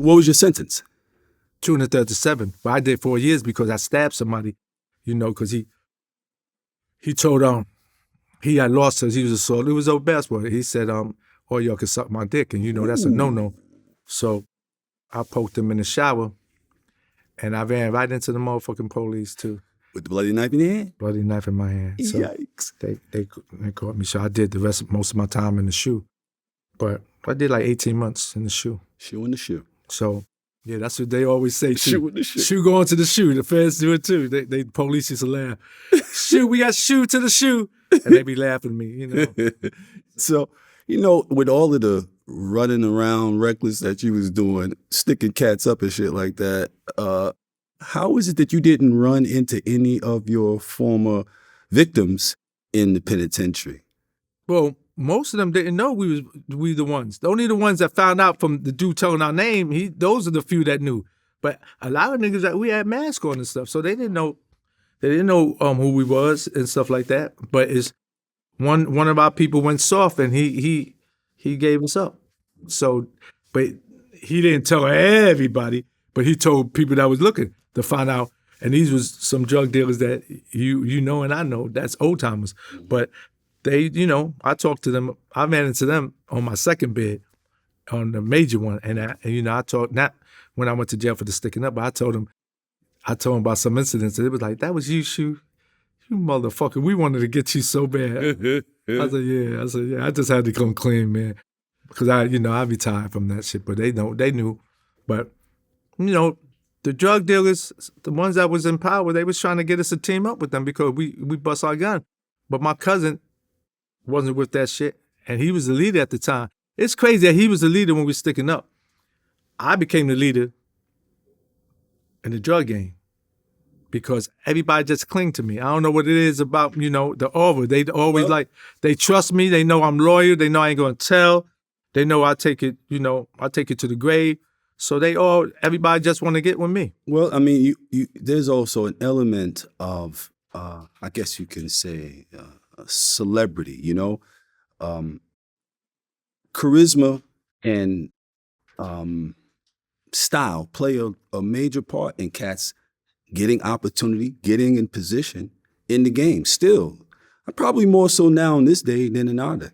What was your sentence? 237. But I did 4 years because I stabbed somebody, because he told he had lost us. He was assaulted. It was old basketball. He said, all y'all can suck my dick, and that's a no-no. So I poked him in the shower, and I ran right into the motherfucking police too. With the bloody knife in your hand? Bloody knife in my hand. So Yikes. They caught me. So I did most of my time in the Shue. But I did like 18 months in the Shue. Shue in the Shue. So, yeah, that's what they always say too. Shue in the Shue. Shue going to the Shue. The feds do it too. They police used to laugh. Shue, we got Shue to the Shue. And they be laughing at me, So, with all of the running around reckless that you was doing, sticking cats up and shit like that, how is it that you didn't run into any of your former victims in the penitentiary? Well, most of them didn't know we the ones. Only the ones that found out from the dude telling our name, those are the few that knew. But a lot of niggas that we had masks on and stuff, so they didn't know who we was and stuff like that. But it's one of our people went soft and he gave us up. So, but he didn't tell everybody, but he told people that was looking to find out. And these was some drug dealers that you know and I know, that's old timers. But they, I talked to them, I ran into them on my second bed, on the major one. And I talked, not when I went to jail for the sticking up, but I told him about some incidents. And it was like, that was you, Shue? You motherfucker, we wanted to get you so bad. I said, yeah. I just had to come clean, man. Because I retired from that shit, but they knew. But, the drug dealers, the ones that was in power, they was trying to get us to team up with them because we bust our gun. But my cousin wasn't with that shit, and he was the leader at the time. It's crazy that he was the leader when we sticking up. I became the leader in the drug game because everybody just cling to me. I don't know what it is about, the aura. They always they trust me. They know I'm loyal. They know I ain't gonna tell. They know I take it, I take it to the grave. So everybody just want to get with me. Well, I mean, there's also an element of, I guess you can say, celebrity, charisma and style play a major part in cats getting opportunity, getting in position in the game. Still, probably more so now in this day than in our day,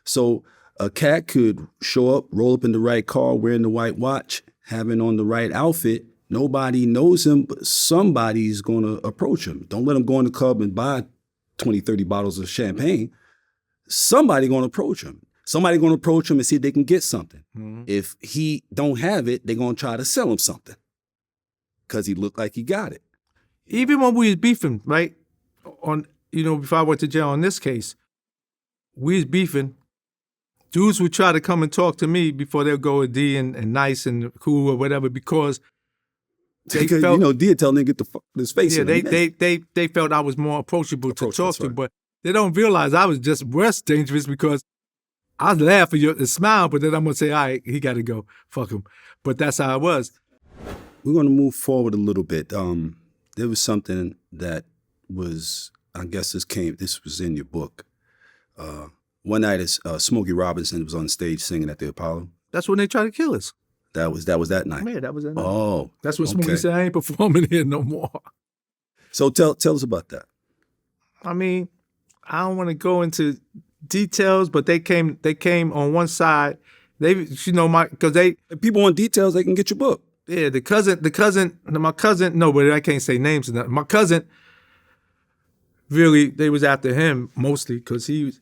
So a cat could show up, roll up in the right car, wearing the white watch, having on the right outfit. Nobody knows him, but somebody's going to approach him. Don't let him go in the club and buy 20, 30 bottles of champagne. Somebody going to approach him. Somebody going to approach him and see if they can get something. Mm-hmm. If he don't have it, they're going to try to sell him something because he looked like he got it. Even when we was beefing, right, on before I went to jail on this case, we was beefing. Dudes would try to come and talk to me before they'll go with D and nice and cool or whatever because they felt, D would tell them to get the fuck his face. Yeah, they felt I was more approachable to talk to, but they don't realize I was just worse dangerous because I laugh and smile, but then I'm gonna say, all right, he got to go, fuck him. But that's how it was. We're gonna move forward a little bit. There was something that was, I guess this was in your book. One night, Smokey Robinson was on stage singing at the Apollo. That's when they tried to kill us. That was that night. Yeah, that was that night. Oh, that's when Smokey said, "I ain't performing here no more." So tell us about that. I mean, I don't want to go into details, but they came on one side. They, because people want details, they can get your book. Yeah, my cousin. No, but I can't say names and that. My cousin. Really, they was after him mostly because he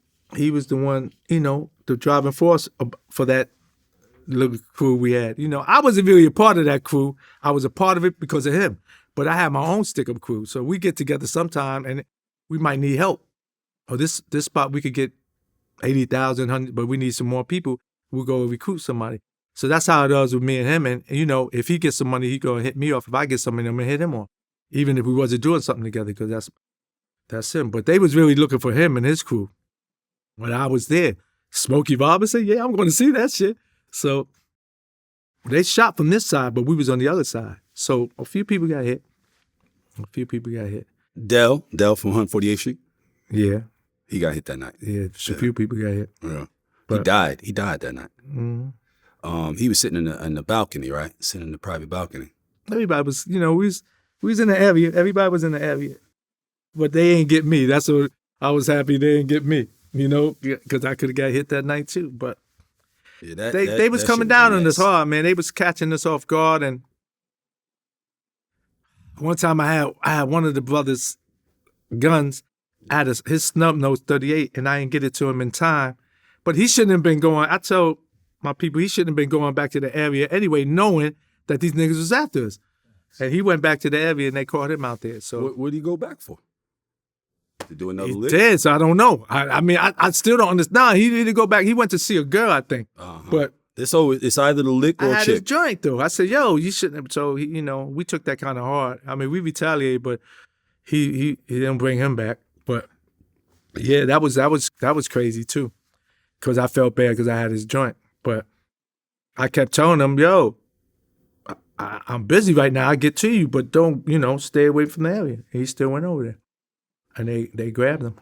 was the one, the driving force for that little crew we had. I wasn't really a part of that crew. I was a part of it because of him. But I had my own stick-up crew. So we get together sometime and we might need help. Or this spot we could get 80,000, 100, but we need some more people. We'll go recruit somebody. So that's how it was with me and him. And, if he gets some money, he going to hit me off. If I get some money, I'm going to hit him off. Even if we wasn't doing something together, because that's him. But they was really looking for him and his crew. When I was there, Smokey Robinson, yeah, I'm going to see that shit. So they shot from this side, but we was on the other side. So a few people got hit. Dell from 148th Street? Yeah. He got hit that night. Yeah, a few people got hit. Yeah. But he died that night. Mm-hmm. He was sitting in the balcony, right? Sitting in the private balcony. Everybody was, we was in the area. Everybody was in the area. But they ain't get me. That's what I was happy they didn't get me, because I could have got hit that night too. But Yeah, they was coming down on us hard, man. They was catching us off guard. And one time I had one of the brothers' guns. I had his snub nose 38, and I didn't get it to him in time. But he shouldn't have been going. I told my people he shouldn't have been going back to the area anyway, knowing that these niggas was after us. And he went back to the area, and they caught him out there. So what did he go back for? To do another lick? He did, so I don't know. I still don't understand. Nah, he didn't go back. He went to see a girl, I think. But it's either the lick or I a had chick. his joint though. I said, "Yo, you shouldn't." Have. So we took that kind of hard. I mean, we retaliated, but he didn't bring him back. But yeah, that was crazy too, because I felt bad because I had his joint. But I kept telling him, "Yo, I'm busy right now. I get to you, but don't stay away from the area." And he still went over there, and they grabbed him.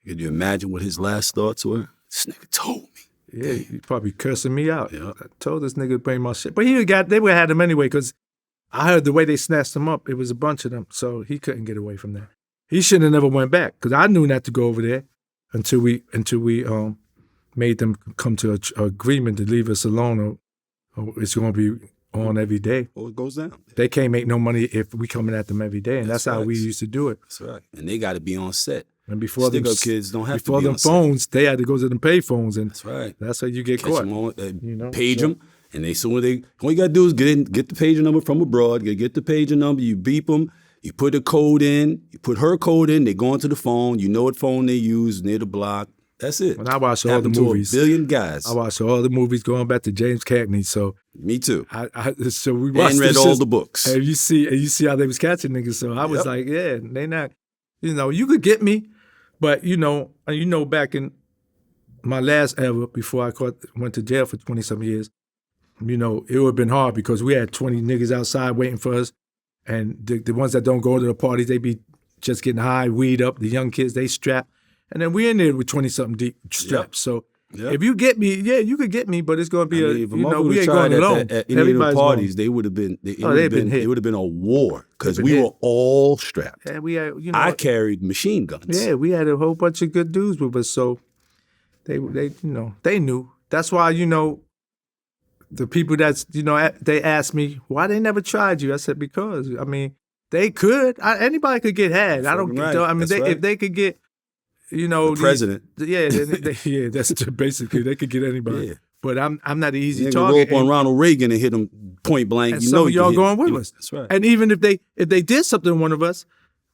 Can you imagine what his last thoughts were? This nigga told me. Yeah, he probably cursing me out. Yeah. I told this nigga to bring my shit. But they would have had him anyway, because I heard the way they snatched him up, it was a bunch of them. So he couldn't get away from that. He shouldn't have never went back, because I knew not to go over there until we made them come to an agreement to leave us alone, or it's going to be on every day. Or it goes down. They can't make no money if we coming at them every day, and that's how we facts. used to do it. That's right. And they got to be on set. And before Stick-up kids don't have to before be them on set. phones, they had to go to them pay phones, and That's right. that's how you get Catch caught. them on, page them, and all you got to do is get the pager number from abroad. You get the pager number, you beep them, you put the code in, you put her code in, they go into the phone, you know what phone they use near the block. That's it. When I watched all the Happened movies, to a billion guys. I watched all the movies going back to James Cagney. So Me too. so we watched And read this all shit, the books. and you see how they was catching niggas. So I was Yep. like, yeah, they not, you could get me, but back in my last era before I went to jail for 20-some years, it would have been hard because we had 20 niggas outside waiting for us, and the ones that don't go to the parties, they be just getting high, weed up. The young kids, they strapped. And then we in there with 20-something deep straps. So if you get me, yeah, you could get me, but it's going to be if a we motherfucker ain't tried going alone. at any of the parties, they would have been. It would have been hit. been a war because They've we been were all strapped. Yeah, we had, I carried machine guns. yeah, we had a whole bunch of good dudes with us. So they knew. That's why, the people they asked me, why they never tried you? I said, because, they could. Anybody could get had. I don't. Right. I mean, That's right. if they could get, The president. Yeah, that's basically they could get anybody. Yeah. But I'm not an easy You ain't target. go up on Ronald Reagan and hit him point blank. and You some know of you y'all hit going him. with us. That's right. And even if they did something to one of us,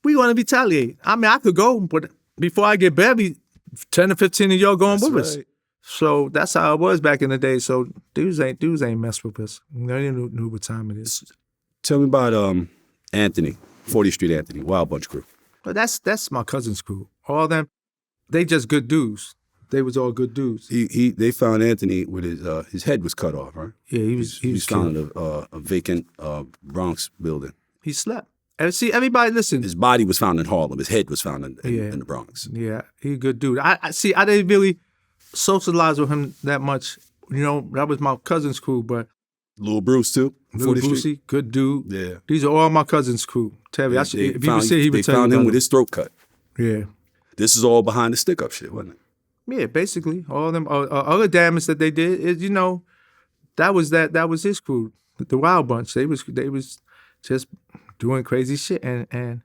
we want to retaliate. I could go, but before I get buried, 10 or 15 of y'all going with us. right. So that's how it was back in the day. So dudes ain't mess with us. They knew what time it is. Tell me about Anthony, 40th Street Anthony, Wild Bunch crew. But that's my cousin's crew. All them, they just good dudes. They was all good dudes. They found Anthony with his head was cut off, right? Yeah, he was found killed. a vacant Bronx building. He slept. And see, everybody listen. His body was found in Harlem. His head was found in the Bronx. Yeah, he a good dude. I see. I didn't really socialize with him that much. That was my cousin's crew, but Lil Bruce too. Lil 40th Street. Brucey, good dude. Yeah. These are all my cousin's crew. Terry, if you could see, he would They tell you found him about with it. his throat cut. Yeah. This is all behind the stick-up shit, wasn't it? Yeah, basically all them other damage that they did is that was his crew, the Wild Bunch. They was just doing crazy shit, and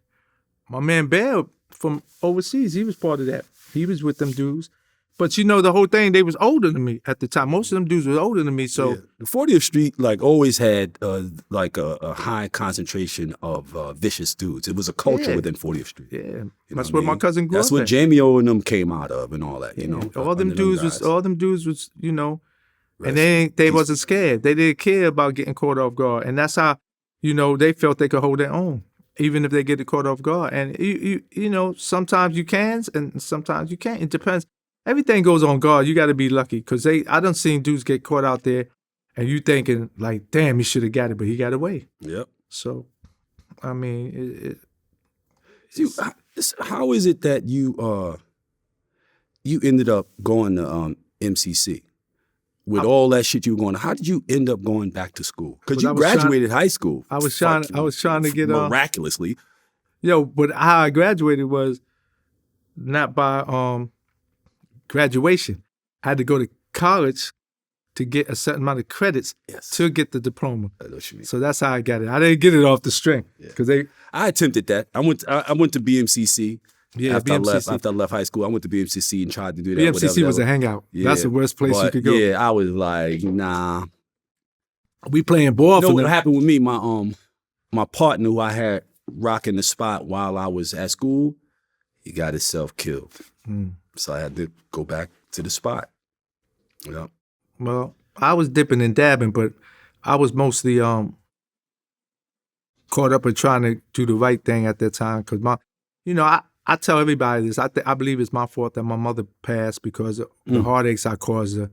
my man Bear from overseas, he was part of that. He was with them dudes, but the whole thing, they was older than me at the time. Most of them dudes were older than me, so Yeah. The 40th Street always had a high concentration of vicious dudes. It was a culture Yeah. within 40th Street. yeah, You know that's what where I my mean? cousin grew That's up. what at. Jamio and them came out of and all that. All them under dudes guys. was, and they wasn't scared. They didn't care about getting caught off guard, and that's how, they felt they could hold their own, even if they get caught off guard. And sometimes you can, and sometimes you can't. It depends. Everything goes on guard. You got to be lucky, because I done seen dudes get caught out there, and you thinking like, damn, he should have got it, but he got away. Yep. So, See, how is it that you ended up going to MCC? with all that shit you were going, how did you end up going back to school? Because you I was graduated high school. I was trying to get miraculously. But how I graduated was not by graduation. I had to go to college to get a certain amount of credits to get the diploma. I know what you mean. So that's how I got it. I didn't get it off the string because I attempted that. I went to BMCC. Yeah, after BMCC. I left high school, I went to BMCC and tried to do that. BMCC was a hangout. Yeah, that's the worst place you could go. Yeah, I was like, nah. We playing ball for them. What happened with me? My partner who I had rocking the spot while I was at school, he got himself killed. So I had to go back to the spot. Yeah. Well, I was dipping and dabbing, but I was mostly caught up in trying to do the right thing at that time. Because I tell everybody this. I believe it's my fault that my mother passed because of the heartaches I caused her.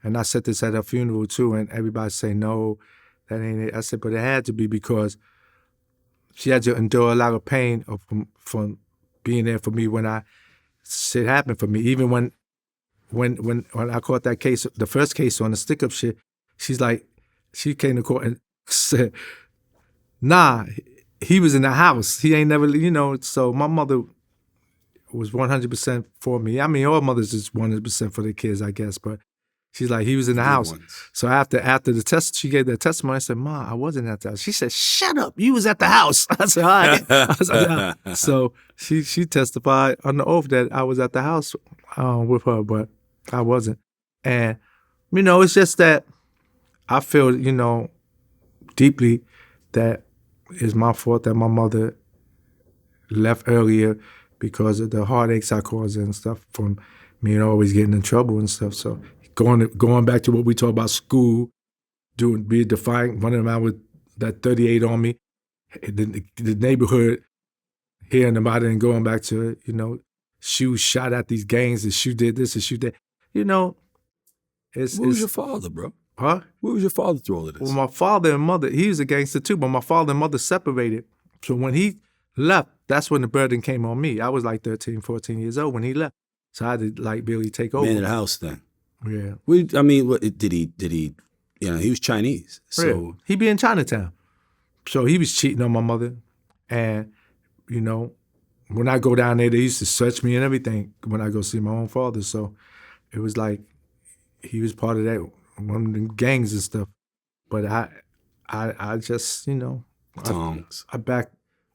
And I said this at her funeral too, and everybody say, no, that ain't it. I said, but it had to be because she had to endure a lot of pain from being there for me when shit happened for me. Even when I caught that case, the first case on the stick-up shit, she's like, she came to court and said, nah, he was in the house. He ain't never, so my mother was 100% for me. I mean, all mothers is 100% for their kids, I guess, but she's like, he was in the house. So after the test, she gave that testimony. I said, Ma, I wasn't at the house. She said, shut up, you was at the house. I said, all right. I was at the house. So she testified on the oath that I was at the house with her, but I wasn't. And, it's just that I feel, deeply that it's my fault that my mother left earlier because of the heartaches I caused and stuff from me always getting in trouble and stuff. So going back to what we talk about school, being defiant, running around with that 38 on me, the neighborhood, hearing about it and going back to it, Shue shot at these gangs and Shue did this and Shue did. Where was your father, bro? Huh? Where was your father through all of this? Well, my father and mother, he was a gangster too, but my father and mother separated. So when he left, that's when the burden came on me. I was like 13, 14 years old when he left. So I had to really take over. Man of the house thing. Yeah. Did he, he was Chinese. So yeah. He be in Chinatown. So he was cheating on my mother. And, when I go down there, they used to search me and everything when I go see my own father. So it was like he was part of that, one of them gangs and stuff. But I just, tongues.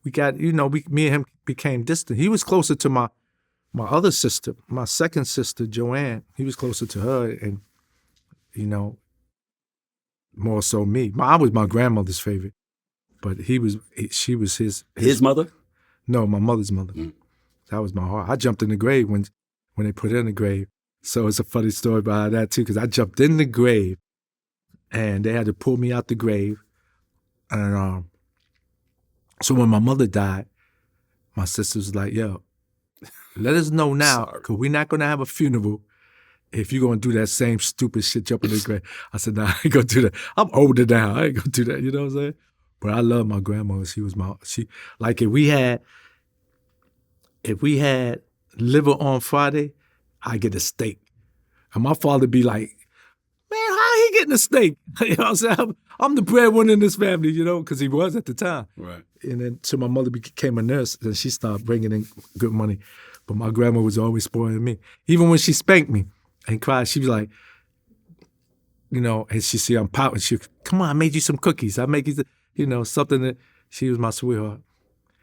Me and him became distant. He was closer to my other sister, my second sister, Joanne. He was closer to her and, more so me. I was my grandmother's favorite, but she was his mother? No, my mother's mother. That was my heart. I jumped in the grave when they put her in the grave. So it's a funny story behind that too, because I jumped in the grave and they had to pull me out the grave. And so when my mother died, my sister was like, yo, let us know now, because we're not going to have a funeral if you're going to do that same stupid shit, jump in the grave. I said, nah, I ain't going to do that. I'm older now. I ain't going to do that. You know what I'm saying? But I love my grandmother. If we had liver on Friday, I get a steak. And my father be like, man, how he getting a steak? You know what I'm saying? I'm the breadwinner in this family, because he was at the time. Right. And then so my mother became a nurse, and she started bringing in good money. But my grandma was always spoiling me. Even when she spanked me and cried, she was like, and she see I'm pouting. She, come on, I made you some cookies. I make you, something that she was my sweetheart.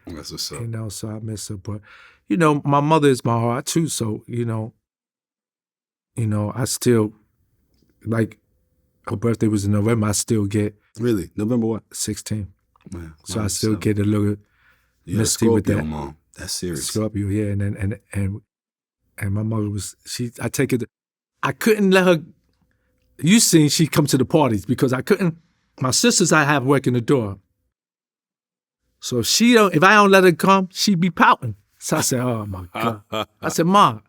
That's what's up. So I miss her. But, my mother is my heart too. So, I still, like, her birthday was in November. I still get. Really? November what? 16. Man, so I still get a little misty with that. Mom. That's serious. Scorpio, yeah. And my mother was, I take it, I couldn't let her, you seen she come to the parties because I couldn't, my sisters I have working the door. So if I don't let her come, she'd be pouting. So I said, oh my God. I said, Mom,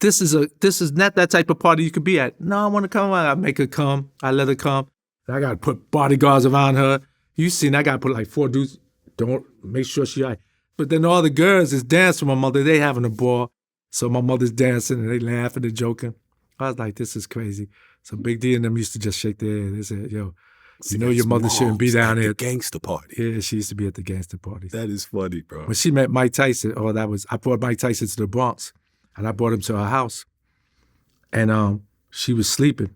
this is not that type of party you could be at. No, I want to come. I make her come. I let her come. I got to put bodyguards around her. You seen, I got to put like 4 dudes. Don't make sure she all right. But then all the girls is dancing with my mother. They having a ball. So my mother's dancing and they laughing and joking. I was like, this is crazy. So Big D and them used to just shake their head. They said, yo, See, you know your mother shouldn't be moms down at here. the gangster party. Yeah, she used to be at the gangster parties. That is funny, bro. When she met Mike Tyson, I brought Mike Tyson to the Bronx, and I brought him to her house, and she was sleeping,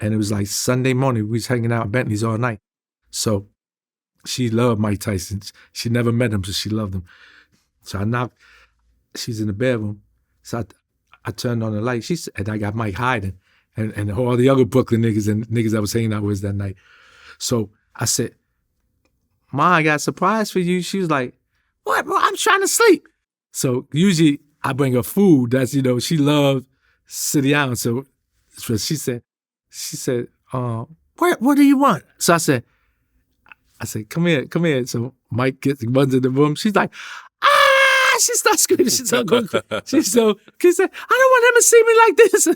and it was like Sunday morning. We was hanging out at Bentley's all night, so she loved Mike Tyson. She never met him, so she loved him. So I knocked. She's in the bedroom, so I turned on the light. And I got Mike hiding, and all the other Brooklyn niggas and niggas I was hanging out with that night. So I said, Ma, I got a surprise for you. She was like, what, bro? I'm trying to sleep. So usually I bring her food. That's, she loved City Island. So she said, what do you want? So I said, come here. So Mike runs in the room. She's like, she starts screaming. She said, I don't want him to see me like this.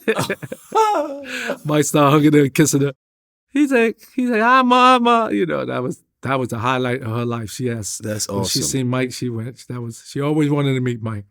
Mike started hugging her and kissing her. He's like, hi, mama. That was the highlight of her life. That's awesome. When she seen Mike, she always wanted to meet Mike.